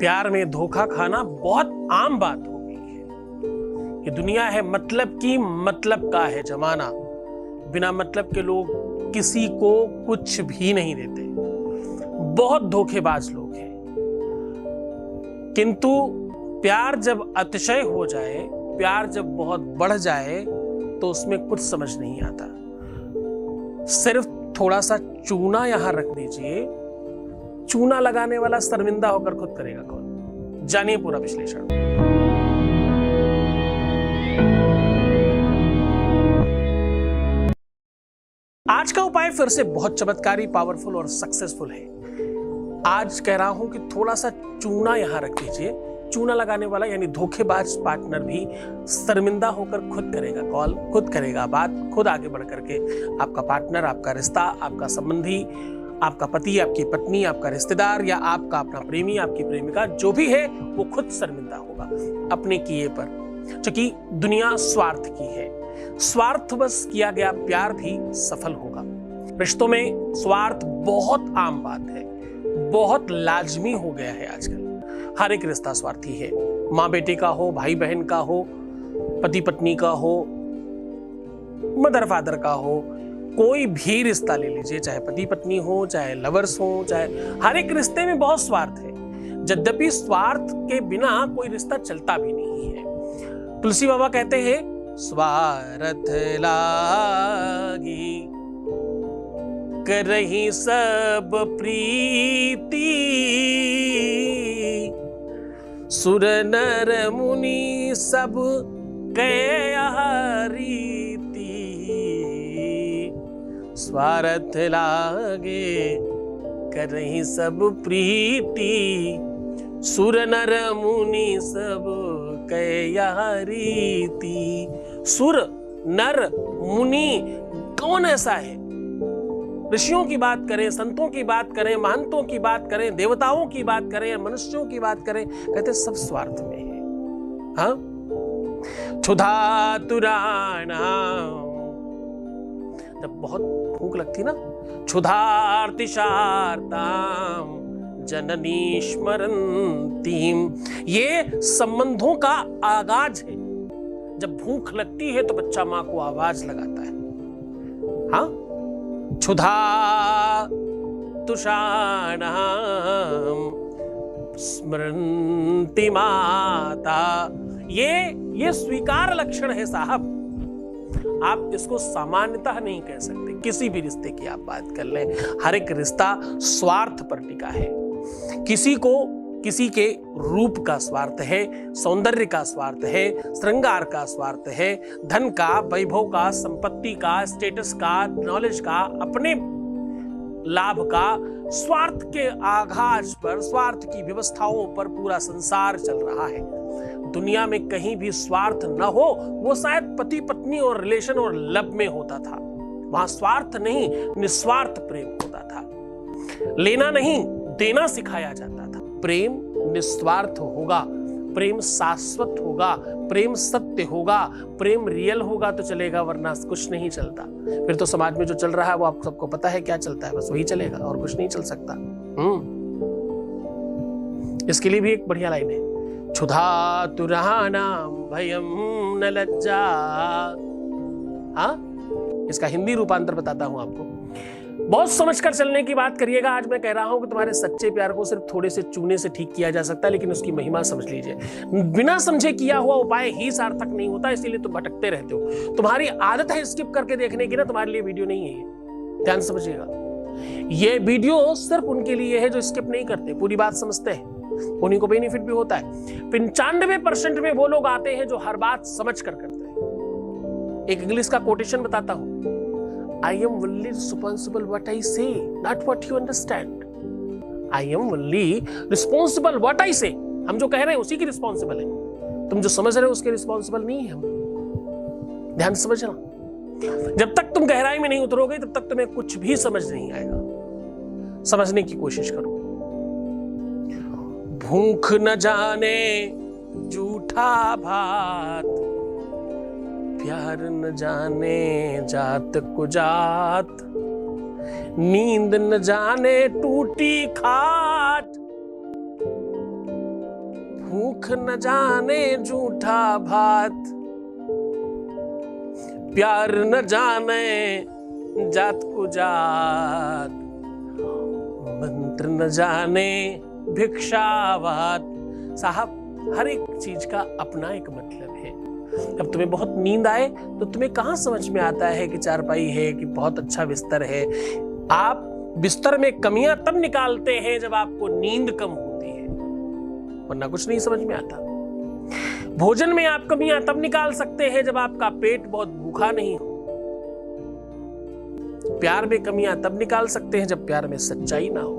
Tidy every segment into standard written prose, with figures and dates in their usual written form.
प्यार में धोखा खाना बहुत आम बात हो गई है। ये दुनिया है मतलब की, मतलब का है जमाना। बिना मतलब के लोग किसी को कुछ भी नहीं देते। बहुत धोखेबाज लोग हैं। किंतु प्यार जब अतिशय हो जाए, प्यार जब बहुत बढ़ जाए, तो उसमें कुछ समझ नहीं आता। सिर्फ थोड़ा सा चूना यहां रख दीजिए, चूना लगाने वाला शर्मिंदा होकर खुद करेगा कौन? जानिए पूरा विश्लेषण। आज का उपाय फिर से बहुत चमत्कारी, पावरफुल और सक्सेसफुल है। आज कह रहा हूं कि थोड़ा सा चूना यहां रख दीजिए। चूना लगाने वाला यानी धोखेबाज पार्टनर भी शर्मिंदा होकर खुद करेगा कॉल, खुद करेगा बात, खुद आगे बढ़ करके आपका पार्टनर, आपका रिश्ता, आपका संबंधी, आपका पति, आपकी पत्नी, आपका रिश्तेदार या आपका अपना प्रेमी, आपकी प्रेमिका, जो भी है वो खुद शर्मिंदा होगा अपने किए पर। क्योंकि दुनिया स्वार्थ की है। स्वार्थवश किया गया प्यार भी सफल होगा। रिश्तों में स्वार्थ बहुत आम बात है, बहुत लाजमी हो गया है आजकल। हर एक रिश्ता स्वार्थी है। माँ बेटे का हो, भाई बहन का हो, पति पत्नी का हो, मदर फादर का हो, कोई भी रिश्ता ले लीजिए, चाहे पति पत्नी हो, चाहे लवर्स हो, चाहे हर एक रिश्ते में बहुत स्वार्थ है। यद्यपि स्वार्थ के बिना कोई रिश्ता चलता भी नहीं है। तुलसी बाबा कहते हैं, स्वार्थ लागी करही सब प्रीति, सुर नर मुनि सब कह रीति, स्वार्थ लागे करही सब प्रीति, सुर नर मुनि सब कह रीति। सुर नर मुनि कौन ऐसा है? ऋषियों की बात करें, संतों की बात करें, महंतों की बात करें, देवताओं की बात करें, मनुष्यों की बात करें, कहते सब स्वार्थ में है। हाँ, क्षुधा तुराना, जब बहुत भूख लगती ना, क्षुधार्तिशार्ताम जननी स्मरन्तीम, ये संबंधों का आगाज है। जब भूख लगती है तो बच्चा मां को आवाज लगाता है। हाँ, क्षुधा तुषाणाम स्मरन्ति माता, ये स्वीकार लक्षण है साहब। आप इसको सामान्यतः नहीं कह सकते। किसी भी रिश्ते की आप बात कर लें, हर एक रिश्ता स्वार्थ पर टिका है। किसी को किसी के रूप का स्वार्थ है, सौंदर्य का स्वार्थ है, श्रृंगार का स्वार्थ है, धन का, वैभव का, संपत्ति का, स्टेटस का, नॉलेज का, अपने लाभ का, स्वार्थ के आगाज पर, स्वार्थ की व्यवस्थाओं पर पूरा संसार चल रहा है। दुनिया में कहीं भी स्वार्थ न हो, वो शायद पति पत्नी और रिलेशन और लव में होता था। वहां स्वार्थ नहीं, निस्वार्थ प्रेम होता था। लेना नहीं, देना सिखाया जाता था। प्रेम निस्वार्थ होगा, प्रेम शाश्वत होगा, प्रेम सत्य होगा, प्रेम रियल होगा तो चलेगा, वरना कुछ नहीं चलता। फिर तो समाज में जो चल रहा है वो आप सबको पता है क्या चलता है, बस वही चलेगा और कुछ नहीं चल सकता। इसके लिए भी एक बढ़िया लाइन है, क्षुधा तुरहानाम भयम न लज्जा। हाँ, इसका हिंदी रूपांतर बताता हूं आपको। बहुत समझकर चलने की बात करिएगा। आज मैं कह रहा हूं कि तुम्हारे सच्चे प्यार को सिर्फ थोड़े से चूने से ठीक किया जा सकता है, लेकिन उसकी महिमा समझ लीजिए। बिना समझे किया हुआ उपाय ही सार्थक नहीं होता, इसीलिए तुम भटकते रहते हो। तुम्हारी आदत है स्किप करके देखने की ना, तुम्हारे लिए वीडियो नहीं है ये, ध्यान समझिएगा। ये वीडियो सिर्फ उनके लिए है जो स्किप नहीं करते, पूरी बात समझते हैं, उन्हीं को बेनिफिट भी होता है। 95% में वो लोग आते हैं जो हर बात समझ कर करते हैं। एक इंग्लिश का कोटेशन बताता हूं, I am only responsible what I say, not what you understand. I am only responsible what I say. हम जो कह रहे हैं उसी की रिस्पॉन्सिबल है। तुम जो समझ रहे हो उसके रिस्पॉन्सिबल नहीं है हम। ध्यान समझना। जब तक तुम गहराई में नहीं उतरोगे तब तक तुम्हें कुछ भी समझ नहीं आएगा। समझने की कोशिश करो। भूख न जाने जूठा भात, प्यार न जाने जात को जात, नींद न जाने टूटी खाट, भूख न जाने झूठा भात, प्यार न जाने जात को जात, मंत्र न जाने भिक्षावात। साहब, हर एक चीज का अपना एक मतलब है। अब तुम्हें बहुत नींद आए तो तुम्हें कहां समझ में आता है कि चारपाई है कि बहुत अच्छा बिस्तर है। आप बिस्तर में कमियां तब निकालते हैं जब आपको नींद कम होती है, वरना कुछ नहीं समझ में आता। भोजन में आप कमियां तब निकाल सकते हैं जब आपका पेट बहुत भूखा नहीं हो। प्यार में कमियां तब निकाल सकते हैं जब प्यार में सच्चाई ना हो,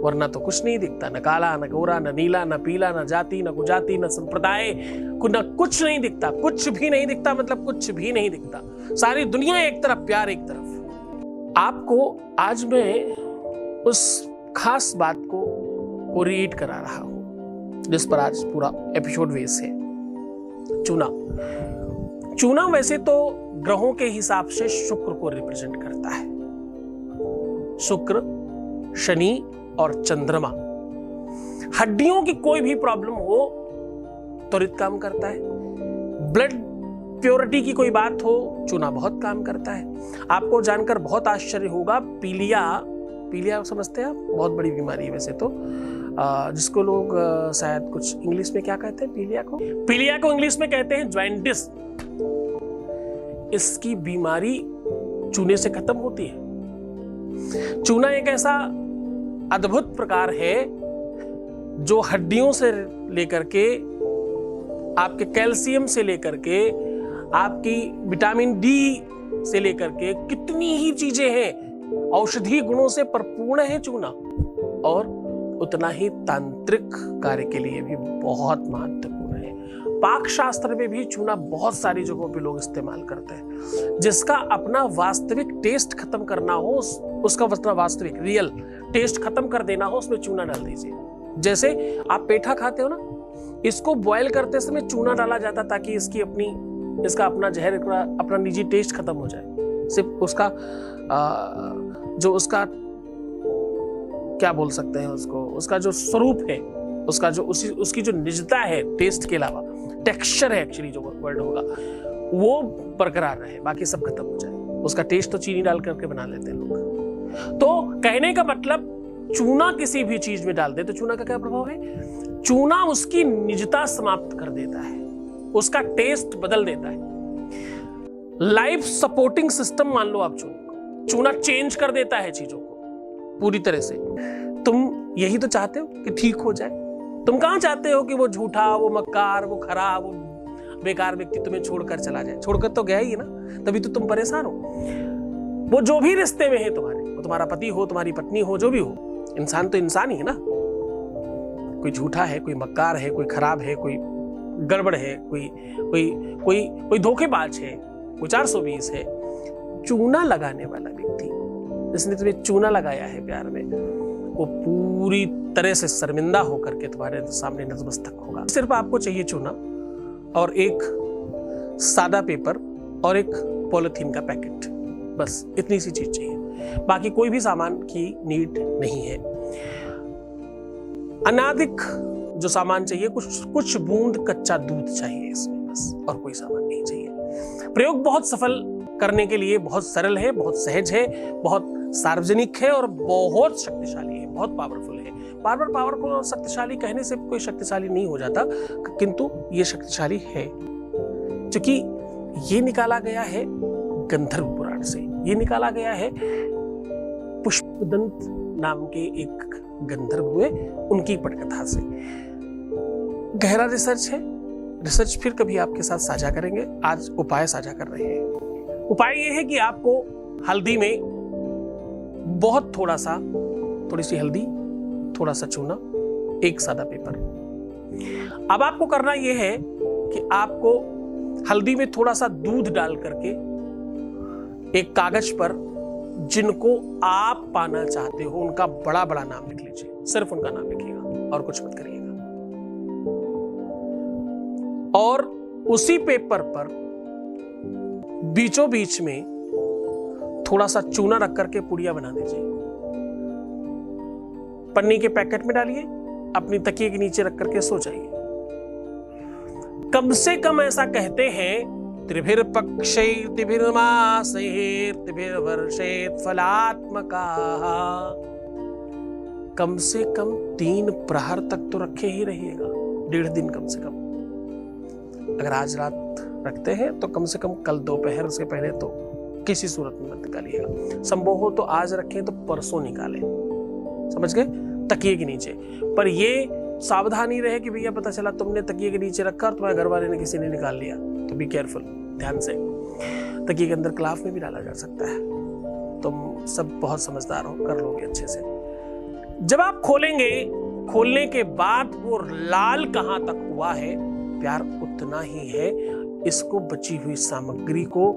वरना तो कुछ नहीं दिखता। न काला, न गोरा, न नीला, न पीला, न जाति, न कुजाति, न संप्रदाय, न कुछ नहीं दिखता। कुछ भी नहीं दिखता मतलब कुछ भी नहीं दिखता। सारी दुनिया एक तरफ, प्यार एक तरफ। आपको आज मैं उस खास बात को रीड करा रहा हूं जिस पर आज पूरा एपिसोड बेस है। चूना। चूना वैसे तो ग्रहों के हिसाब से शुक्र को रिप्रेजेंट करता है। शुक्र, शनि और चंद्रमा। हड्डियों की कोई भी प्रॉब्लम हो त्वरित काम करता है। ब्लड प्योरिटी की कोई बात हो, चूना बहुत काम करता है। आपको जानकर बहुत आश्चर्य होगा, पीलिया समझते हैं आप? बहुत बड़ी बीमारी है वैसे तो, जिसको लोग शायद कुछ इंग्लिश में क्या कहते हैं, पीलिया को इंग्लिश में कहते हैं जॉइंटिस। इसकी बीमारी चूने से खत्म होती है। चूना एक ऐसा अद्भुत प्रकार है जो हड्डियों से लेकर के, आपके कैल्शियम से लेकर के, आपकी विटामिन डी से लेकर के कितनी ही चीजें हैं, औषधीय गुणों से परिपूर्ण है चूना। और उतना ही तांत्रिक कार्य के लिए भी बहुत महत्वपूर्ण है। पाक शास्त्र में भी चूना बहुत सारी जगहों पे लोग इस्तेमाल करते हैं। जिसका अपना वास्तविक टेस्ट खत्म करना हो, उसका वास्तविक रियल टेस्ट खत्म कर देना हो, उसमें चूना डाल दीजिए। जैसे आप पेठा खाते हो ना, इसको बॉयल करते समय चूना डाला जाता ताकि इसका अपना जहर, अपना निजी टेस्ट खत्म हो जाए। सिर्फ उसका जो उसका क्या बोल सकते हैं उसका जो स्वरूप है, उसका जो उसकी जो निजता है, टेस्ट के अलावा टेक्सचर है, एक्चुअली जो वर्ड होगा वो बरकरार रहे, बाकी सब खत्म हो जाए। उसका टेस्ट तो चीनी डाल करके बना लेते हैं लोग। तो कहने का मतलब, चूना किसी भी चीज में डाल दे तो चूना का क्या प्रभाव है? चूना उसकी निजता समाप्त कर देता है, उसका टेस्ट बदल देता है। लाइफ सपोर्टिंग सिस्टम मान लो आप चूने को, चूना चेंज कर देता है चीजों को पूरी तरह से। तुम यही तो चाहते हो कि ठीक हो जाए। तुम कहां चाहते हो कि वो झूठा, वो मक्कार, वो खराब, वो बेकार व्यक्ति तुम्हें छोड़कर चला जाए? छोड़कर तो गया ही ना, तभी तो तुम परेशान हो। वो जो भी रिश्ते में है तुम्हारे, वो तुम्हारा पति हो, तुम्हारी पत्नी हो, जो भी हो, इंसान तो इंसान ही है ना। कोई झूठा है, कोई मक्कार है, कोई खराब है, कोई गड़बड़ है, कोई धोखेबाज है, कोई 420 है। चूना लगाने वाला व्यक्ति, जिसने तुम्हें चूना लगाया है प्यार में, वो पूरी तरह से शर्मिंदा होकर के तुम्हारे सामने नतमस्तक होगा। सिर्फ आपको चाहिए चूना और एक सादा पेपर और एक पॉलिथीन का पैकेट, बस इतनी सी चीज चाहिए। बाकी कोई भी सामान की नीड नहीं है। अनाधिक जो सामान चाहिए, कुछ बूंद कच्चा दूध चाहिए इसमें, बस, और कोई सामान नहीं चाहिए। प्रयोग बहुत सफल करने के लिए बहुत सरल है, बहुत सहज है, बहुत सार्वजनिक है और बहुत शक्तिशाली है, बहुत पावरफुल है। पावरफुल और शक्तिशाली कहने से कोई शक्तिशाली नहीं हो जाता, किंतु ये शक्तिशाली है क्योंकि ये निकाला गया है गंधर्व पुराण से। ये निकाला गया है पुष्पदंत नाम के एक गंधर्व हुए, उनकी पटकथा से। गहरा रिसर्च है, रिसर्च फिर कभी आपके साथ साझा करेंगे। आज उपाय साझा कर रहे हैं। उपाय यह है कि आपको हल्दी में बहुत थोड़ी सी हल्दी, थोड़ा सा चूना, एक सादा पेपर। अब आपको करना यह है कि आपको हल्दी में थोड़ा सा दूध डाल करके एक कागज पर जिनको आप पाना चाहते हो उनका बड़ा बड़ा नाम लिख लीजिए। सिर्फ उनका नाम लिखिएगा और कुछ मत करिएगा। और उसी पेपर पर बीचों बीच में थोड़ा सा चूना रख करके पुड़िया बना दीजिए। पन्नी के पैकेट में डालिए अपनी तकिए के नीचे रख करके सो जाइए। कम से कम ऐसा कहते हैं, त्रिभिर पक्षैर त्रिभिर मासैर त्रिभिर वर्षैर फलात्मका, कम से कम 3 प्रहर तक तो रखे ही रहिएगा, 1.5 दिन कम से कम। अगर आज रात रखते हैं तो कम से कम कल दोपहर से पहले तो किसी सूरत में मत निकालिएगा। संभव हो तो आज रखें तो परसों निकालें, समझ गए, तकिए के नीचे। पर ये सावधानी रहे कि भैया पता चला तुमने तकिए के नीचे रखा और तुम्हारे घर वाले ने किसी ने निकाल लिया, तो बी केयरफुल, ध्यान से। तकिए के अंदर कलाफ में भी डाला जा सकता है। तुम सब बहुत समझदार हो, कर लोगे अच्छे से। जब आप खोलेंगे, खोलने के बाद वो लाल कहां तक हुआ है, प्यार उतना ही है। इसको बची हुई सामग्री को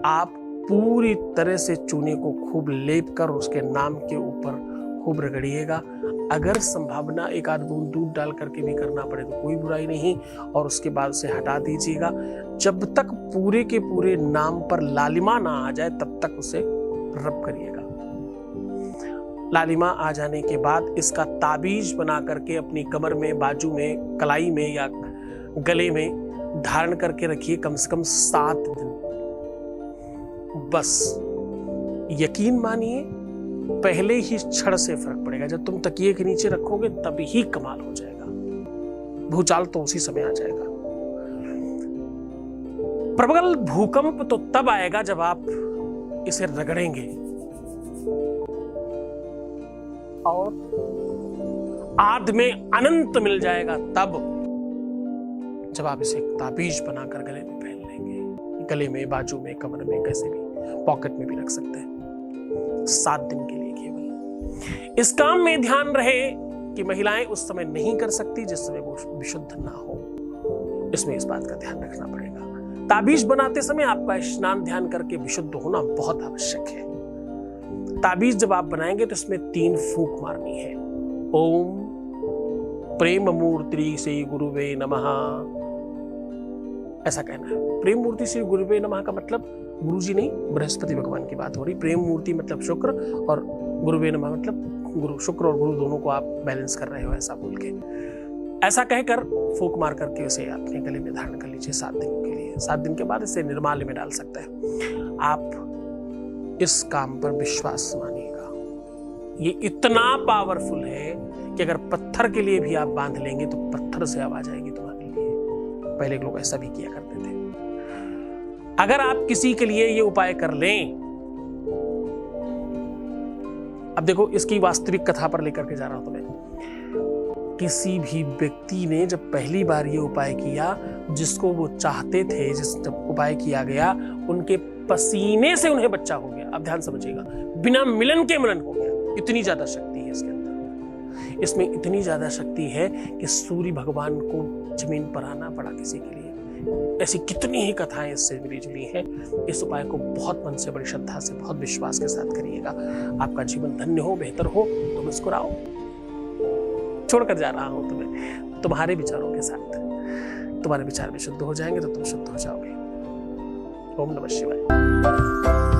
आप पूरी तरह से चूने को खूब लेप कर उसके नाम के ऊपर खूब रगड़िएगा। अगर संभावना 1 आध बूंद दूध डाल करके भी करना पड़े तो कोई बुराई नहीं, और उसके बाद उसे हटा दीजिएगा। जब तक पूरे के पूरे नाम पर लालिमा ना आ जाए तब तक उसे रब करिएगा। लालिमा आ जाने के बाद इसका ताबीज बना करके अपनी कमर में, बाजू में, कलाई में या गले में धारण करके रखिए कम से कम 7 दिन। बस यकीन मानिए पहले ही क्षण से फर्क पड़ेगा। जब तुम तकिए के नीचे रखोगे तभी ही कमाल हो जाएगा, भूचाल तो उसी समय आ जाएगा। प्रबल भूकंप तो तब आएगा जब आप इसे रगड़ेंगे, और आद में अनंत मिल जाएगा तब जब आप इसे ताबीज बनाकर गले में पहन लेंगे। गले में, बाजू में, कमर में, कैसे भी, पॉकेट में भी रख सकते हैं। 7 दिन के लिए केवल। इस काम में ध्यान रहे कि महिलाएं उस समय नहीं कर सकती जिस समय वो विशुद्ध ना हो। इसमें इस बात का ध्यान रखना पड़ेगा। ताबीज बनाते समय आपका स्नान ध्यान करके विशुद्ध होना बहुत आवश्यक है। ताबीज जब आप बनाएंगे तो इसमें 3 फूंक मारनी है। ओम प्रेम मूर्ति से गुरुवे नमः, ऐसा कहना है। प्रेम मूर्ति से गुरुवे नमः का मतलब गुरुजी नहीं, बृहस्पति भगवान की बात हो रही। प्रेम मूर्ति मतलब शुक्र, और गुरुवे नमः मतलब गुरु। शुक्र और गुरु दोनों को आप बैलेंस कर रहे हो, ऐसा बोल के, ऐसा कहकर फूंक मार करके उसे अपने गले में धारण कर लीजिए 7 दिन के लिए। 7 दिन के बाद इसे निर्माल्य में डाल सकते हैं। आप इस काम पर विश्वास मानिएगा, ये इतना पावरफुल है कि अगर पत्थर के लिए भी आप बांध लेंगे तो पत्थर से आवाज आएगी तुम्हारे लिए। पहले लोग ऐसा भी किया करते थे। अगर आप किसी के लिए ये उपाय कर लें, अब देखो इसकी वास्तविक कथा पर लेकर के जा रहा हूं तुम्हें। किसी भी व्यक्ति ने जब पहली बार ये उपाय किया, जिसको वो चाहते थे, जब उपाय किया गया, उनके पसीने से उन्हें बच्चा हो गया। अब ध्यान समझिएगा, बिना मिलन के मिलन हो गया। इतनी ज्यादा शक्ति है इसके अंदर। इसमें इतनी ज्यादा शक्ति है कि सूर्य भगवान को जमीन पर आना पड़ा किसी के लिए। ऐसी कितनी ही कथाएं इससे मिली जुली हैं। इस उपाय को बहुत मन से, बड़ी श्रद्धा से, बहुत विश्वास के साथ करिएगा। आपका जीवन धन्य हो, बेहतर हो। तो मुस्कुराओ। छोड़कर जा रहा हूं तुम्हें तुम्हारे विचारों के साथ। तुम्हारे विचार भी शुद्ध हो जाएंगे तो तुम शुद्ध हो जाओगे। ओम नमः शिवाय।